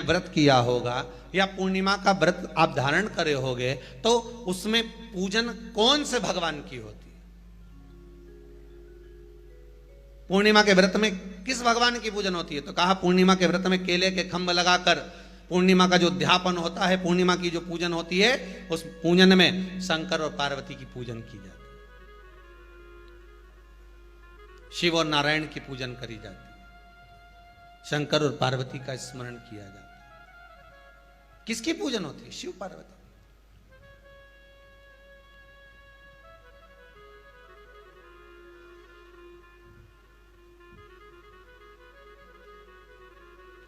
व्रत किया होगा या पूर्णिमा का व्रत आप धारण करे होगे, तो उसमें पूजन कौन से भगवान की होती है? पूर्णिमा के व्रत में किस भगवान की पूजन होती है? तो कहा पूर्णिमा के व्रत में केले के खंभ लगाकर पूर्णिमा का जो अध्यापन होता है, पूर्णिमा की जो पूजन होती है, उस पूजन में शंकर और पार्वती की पूजन की जाती है, शिव और नारायण की पूजन करी जाती है, शंकर और पार्वती का स्मरण किया जाता है। किसकी पूजन होती है? शिव पार्वती।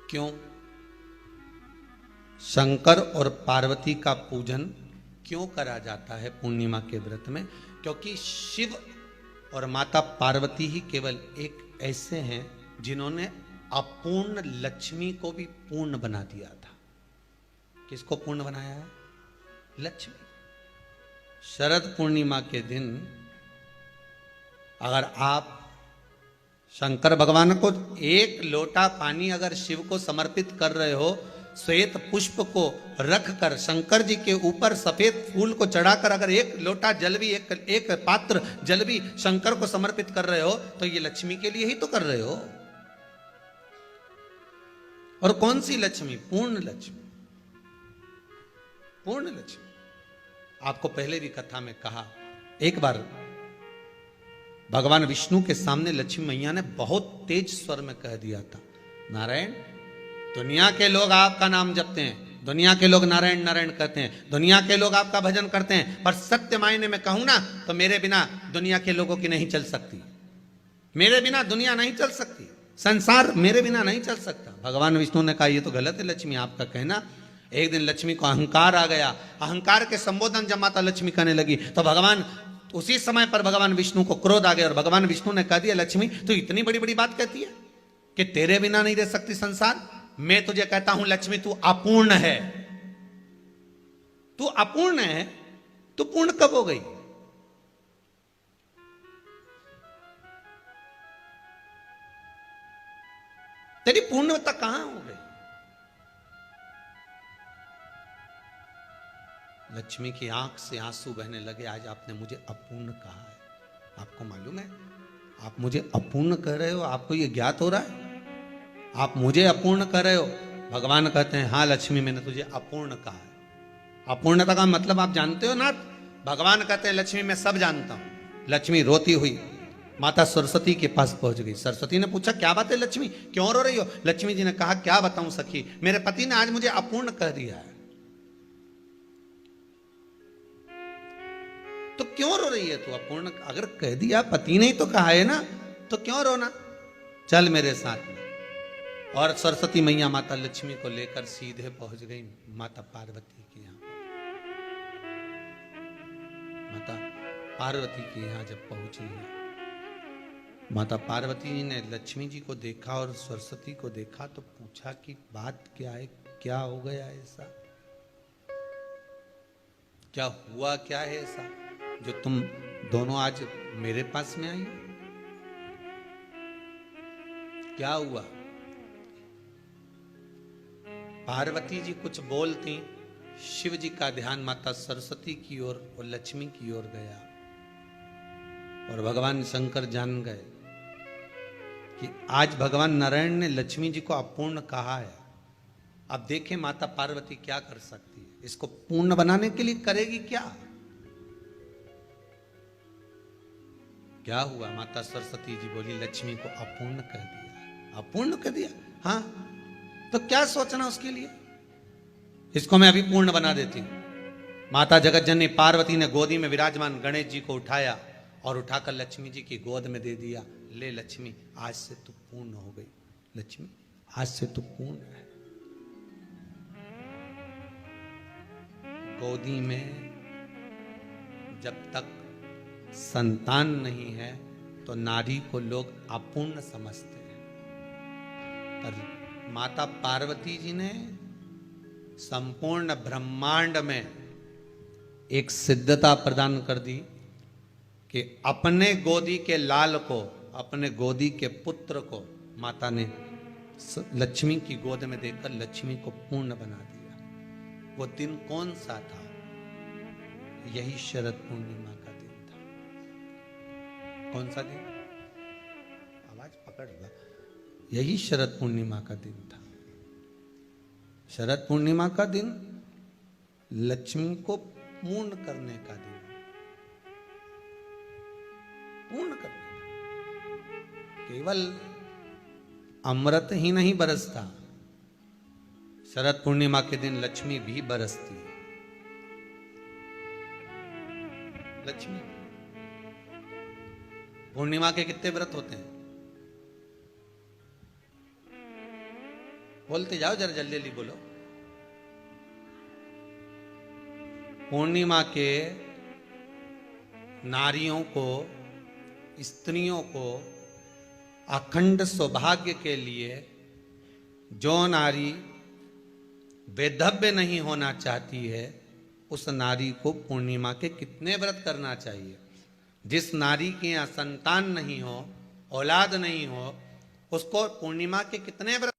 क्यों शंकर और पार्वती का पूजन क्यों करा जाता है पूर्णिमा के व्रत में? क्योंकि शिव और माता पार्वती ही केवल एक ऐसे हैं जिन्होंने अपूर्ण लक्ष्मी को भी पूर्ण बना दिया था। किसको पूर्ण बनाया है? लक्ष्मी। शरद पूर्णिमा के दिन अगर आप शंकर भगवान को एक लोटा पानी अगर शिव को समर्पित कर रहे हो, श्वेत पुष्प को रखकर शंकर जी के ऊपर सफेद फूल को चढ़ाकर अगर एक लोटा जल भी, एक पात्र जल भी शंकर को समर्पित कर रहे हो, तो ये लक्ष्मी के लिए ही तो कर रहे हो। और कौन सी लक्ष्मी? पूर्ण लक्ष्मी। पूर्ण लक्ष्मी। आपको पहले भी कथा में कहा, एक बार भगवान विष्णु के सामने लक्ष्मी मैया ने बहुत तेज स्वर में कह दिया था, नारायण, दुनिया के लोग आपका नाम जपते हैं, दुनिया के लोग नारायण नारायण कहते हैं, दुनिया के लोग आपका भजन करते हैं, पर सत्य मायने में कहूं ना तो मेरे बिना दुनिया के लोगों की नहीं चल सकती, मेरे बिना दुनिया नहीं चल सकती, संसार मेरे बिना नहीं चल सकता। भगवान विष्णु ने कहा, ये तो गलत है लक्ष्मी आपका कहना। एक दिन लक्ष्मी को अहंकार आ गया, अहंकार के संबोधन जब माता लक्ष्मी करने लगी तो भगवान उसी समय पर भगवान विष्णु को क्रोध आ गया और भगवान विष्णु ने कह दिया, लक्ष्मी तू इतनी बड़ी बड़ी बात कहती है कि तेरे बिना नहीं रह सकती संसार। मैं तुझे कहता हूं लक्ष्मी, तू अपूर्ण है, तू अपूर्ण है, तू पूर्ण कब हो गई? तेरी पूर्णता कहां हो गई? लक्ष्मी की आंख से आंसू बहने लगे, आज आपने मुझे अपूर्ण कहा है। आपको मालूम है आप मुझे अपूर्ण कह रहे हो? आपको यह ज्ञात हो रहा है आप मुझे अपूर्ण कर रहे हो? भगवान कहते हैं, हाँ लक्ष्मी, मैंने तुझे अपूर्ण कहा है। अपूर्णता का मतलब आप जानते हो ना? भगवान कहते हैं, लक्ष्मी मैं सब जानता हूं। लक्ष्मी रोती हुई माता सरस्वती के पास पहुंच गई। सरस्वती ने पूछा, क्या बात है लक्ष्मी, क्यों रो रही हो? लक्ष्मी जी ने कहा, क्या बताऊं सखी, मेरे पति ने आज मुझे अपूर्ण कह दिया है। तो क्यों रो रही है तू? अपूर्ण अगर कह दिया, पति ने ही तो कहा है ना, तो क्यों रोना? चल मेरे साथ में। और सरस्वती मैया माता लक्ष्मी को लेकर सीधे पहुंच गई माता पार्वती के यहां। माता पार्वती के यहां जब पहुंची है, माता पार्वती जी ने लक्ष्मी जी को देखा और सरस्वती को देखा तो पूछा कि बात क्या है, क्या हो गया ऐसा, क्या हुआ, क्या है ऐसा जो तुम दोनों आज मेरे पास में आई? क्या हुआ? पार्वती जी कुछ बोलती, शिव जी का ध्यान माता सरस्वती की ओर और लक्ष्मी की ओर गया और भगवान शंकर जान गए कि आज भगवान नारायण ने लक्ष्मी जी को अपूर्ण कहा है। अब देखें माता पार्वती क्या कर सकती है, इसको पूर्ण बनाने के लिए करेगी क्या? क्या हुआ? माता सरस्वती जी बोली, लक्ष्मी को अपूर्ण कह दिया। अपूर्ण कह दिया? हाँ, तो क्या सोचना उसके लिए, इसको मैं अभी पूर्ण बना देती हूं। माता जगत जननी पार्वती ने गोदी में विराजमान गणेश जी को उठाया और उठाकर लक्ष्मी जी की गोद में दे दिया। ले लक्ष्मी, आज से तू पूर्ण हो गई। लक्ष्मी, आज से तू पूर्ण है। गोदी में जब तक संतान नहीं है तो नारी को लोग अपूर्ण समझते हैं, पर माता पार्वती जी ने संपूर्ण ब्रह्मांड में एक सिद्धता प्रदान कर दी कि अपने गोदी के लाल को, अपने गोदी के पुत्र को माता ने लक्ष्मी की गोद में देकर लक्ष्मी को पूर्ण बना दिया। वो दिन कौन सा था? यही शरद पूर्णिमा का दिन था। कौन सा दिन? आवाज पकड़ ला। यही शरद पूर्णिमा का दिन था। शरद पूर्णिमा का दिन लक्ष्मी को पूर्ण करने का दिन, पूर्ण करने का। केवल अमृत ही नहीं बरसता, शरद पूर्णिमा के दिन लक्ष्मी भी बरसती है। लक्ष्मी पूर्णिमा के कितने व्रत होते हैं? बोलते जाओ, जरा जल्दी जल्दी बोलो। पूर्णिमा के नारियों को, स्त्रियों को अखंड सौभाग्य के लिए, जो नारी वेधव्य नहीं होना चाहती है, उस नारी को पूर्णिमा के कितने व्रत करना चाहिए? जिस नारी के यहाँ संतान नहीं हो, औलाद नहीं हो, उसको पूर्णिमा के कितने व्रत